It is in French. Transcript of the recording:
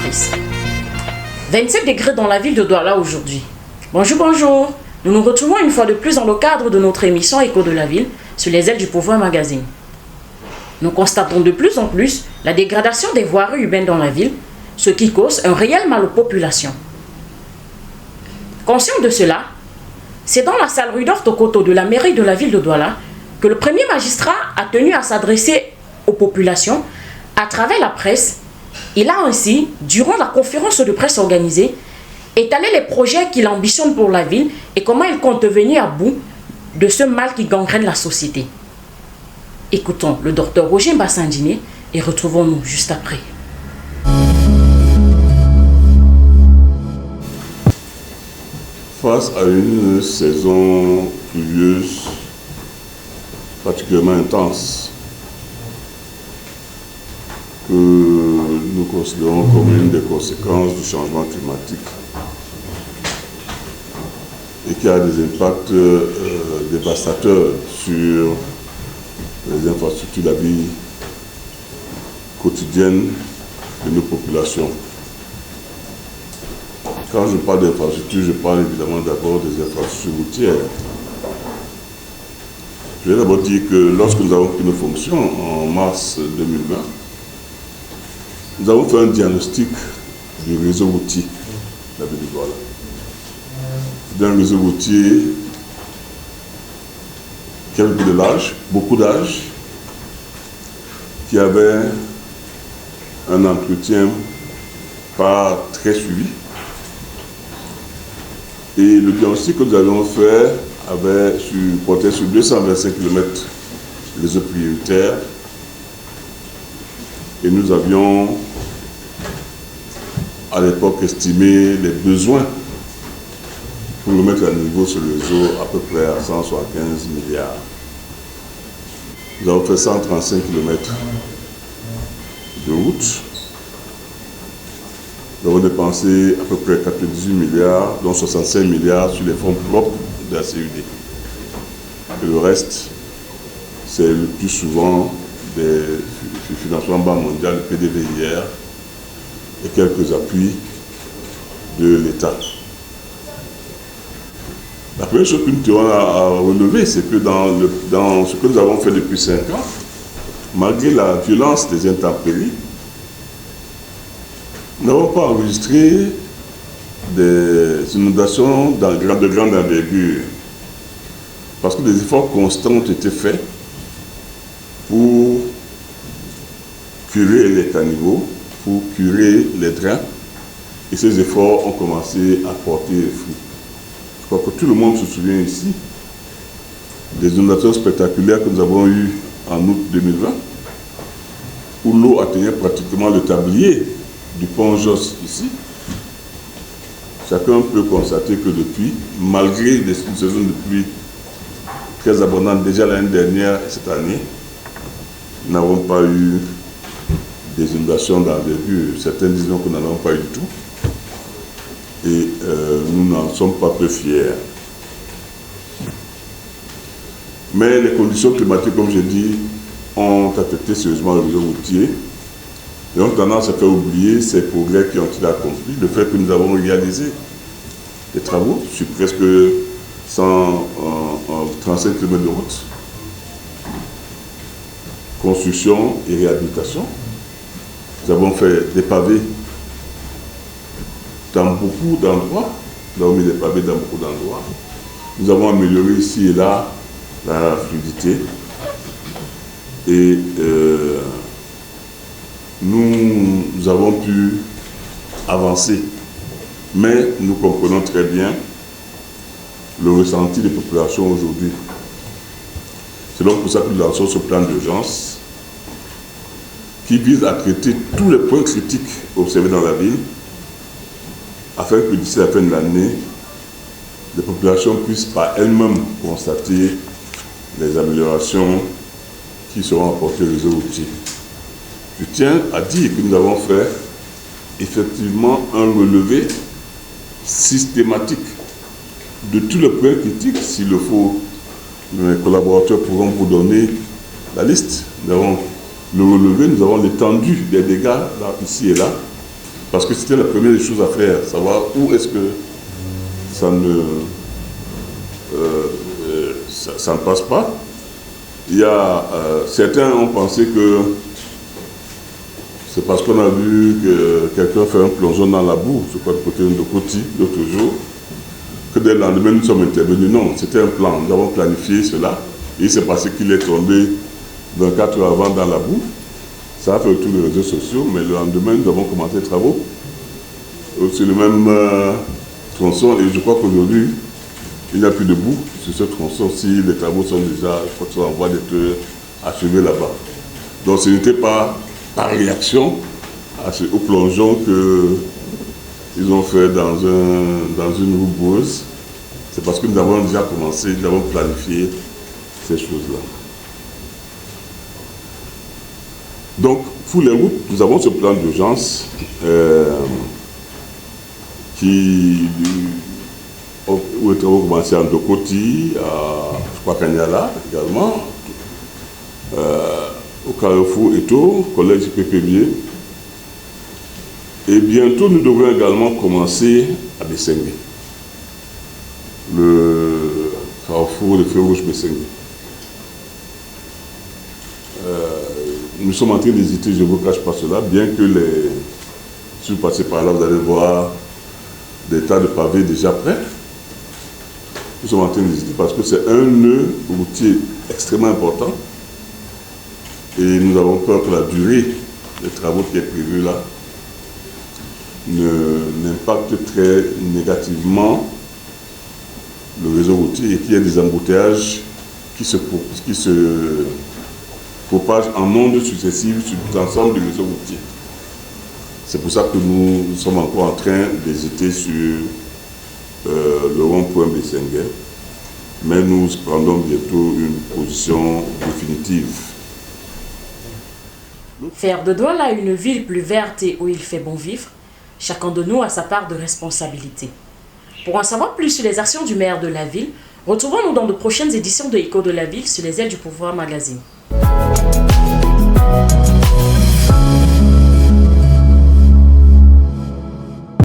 téléspectatrices. 27 degrés dans la ville de Douala aujourd'hui. Bonjour, bonjour. Nous nous retrouvons une fois de plus dans le cadre de notre émission Écho de la ville sur les ailes du Pouvoir Magazine. Nous constatons de plus en plus la dégradation des voiries urbaines dans la ville, ce qui cause un réel mal aux populations. Conscient de cela, c'est dans la salle Rudolf Tokoto de la mairie de la ville de Douala que le premier magistrat a tenu à s'adresser aux populations à travers la presse. Il a ainsi, durant la conférence de presse organisée, étalé les projets qu'il ambitionne pour la ville et comment il compte venir à bout de ce mal qui gangrène la société. Écoutons le docteur Roger Mbassandine et retrouvons-nous juste après. Face à une saison pluvieuse particulièrement intense que nous considérons comme une des conséquences du changement climatique et qui a des impacts dévastateurs sur les infrastructures de la vie quotidienne de nos populations. Quand je parle d'infrastructures, je parle évidemment d'abord des infrastructures routières. Je vais d'abord dire que lorsque nous avons pris nos fonctions en mars 2020, nous avons fait un diagnostic du réseau routier de la ville de Douala. C'est un réseau routier qui avait de l'âge, beaucoup d'âge, qui avait un entretien pas très suivi. Et le diagnostic que nous avions fait portait sur 225 km réseau prioritaire. Et nous avions à l'époque estimé les besoins pour le mettre à niveau sur le réseau à peu près à 175 milliards. Nous avons fait 135 km de route. Nous avons dépensé à peu près 98 milliards, dont 65 milliards sur les fonds propres de la CUD. Et le reste, c'est le plus souvent des financements Banque mondiale, le PDVIR et quelques appuis de l'État. La première chose que nous tenons à relever, c'est que dans ce que nous avons fait depuis 5 ans, malgré la violence des intempéries, nous n'avons pas enregistré des inondations de grande envergure parce que des efforts constants ont été faits pour curer les caniveaux, pour curer les drains, et ces efforts ont commencé à porter fruit. Je crois que tout le monde se souvient ici des inondations spectaculaires que nous avons eues en août 2020, où l'eau atteignait pratiquement le tablier du pont Josse ici. Chacun peut constater que depuis, malgré une saison de pluie très abondante déjà l'année dernière et cette année, nous n'avons pas eu des inondations d'envergure. Certains disent que nous n'en avons pas eu du tout. Et nous n'en sommes pas peu fiers. Mais les conditions climatiques, comme j'ai dit, ont affecté sérieusement le réseau routier et ont tendance à faire oublier ces progrès qui ont été accomplis. Le fait que nous avons réalisé des travaux sur presque 135 km de route, construction et réhabilitation. Nous avons fait des pavés dans beaucoup d'endroits. Nous avons mis des pavés dans beaucoup d'endroits. Nous avons amélioré ici et là la fluidité. Et nous avons pu avancer. Mais nous comprenons très bien le ressenti des populations aujourd'hui. C'est donc pour ça que nous lançons ce plan d'urgence qui vise à traiter tous les points critiques observés dans la ville afin que d'ici la fin de l'année, les populations puissent par elles-mêmes constater les améliorations qui seront apportées au réseau routier. Je tiens à dire que nous avons fait effectivement un relevé systématique de tous les points critiques. S'il le faut, mes collaborateurs pourront vous donner la liste. Nous avons le relevé, nous avons l'étendue des dégâts là, ici et là. Parce que c'était la première des choses à faire, savoir où est-ce que ça ça ne passe pas. Il y a, certains ont pensé que c'est parce qu'on a vu que quelqu'un fait un plongeon dans la boue, je crois, du côté de Koti, l'autre jour, que dès le lendemain, nous sommes intervenus. Non, c'était un plan. Nous avons planifié cela. Et il s'est passé qu'il est tombé 24 heures avant dans la boue. Ça a fait tous les réseaux sociaux, mais le lendemain, nous avons commencé les travaux sur le même tronçon. Et je crois qu'aujourd'hui, il n'y a plus de boue sur ce tronçon. Si les travaux sont déjà, je crois qu'ils sont en voie d'être achevés là-bas. Donc ce n'était pas par réaction au plongeon qu'ils ont fait dans une roue boueuse. C'est parce que nous avons déjà commencé, nous avons planifié ces choses-là. Donc, pour les routes, nous avons ce plan d'urgence où les travaux ont commencé à Ndokoti, je crois Kanyala également, au Carrefour Eto, collège PPB. Et bientôt, nous devrons également commencer à Bessengue, le Carrefour de Feu Rouge Bessengue. Nous sommes en train d'hésiter, je ne vous cache pas cela, bien que si vous passez par là, vous allez voir des tas de pavés déjà prêts. Nous sommes en train d'hésiter parce que c'est un nœud routier extrêmement important. Et nous avons peur que la durée des travaux qui est prévue là n'impacte très négativement le réseau routier et qu'il y ait des embouteillages qui se propage en ondes successives sur tout l'ensemble du réseau routier. C'est pour ça que nous sommes encore en train d'hésiter sur le rond-point Bessengue, mais nous prendrons bientôt une position définitive. Faire de Douala une ville plus verte et où il fait bon vivre, chacun de nous a sa part de responsabilité. Pour en savoir plus sur les actions du maire de la ville, retrouvons-nous dans de prochaines éditions de Écho de la ville sur les ailes du pouvoir magazine.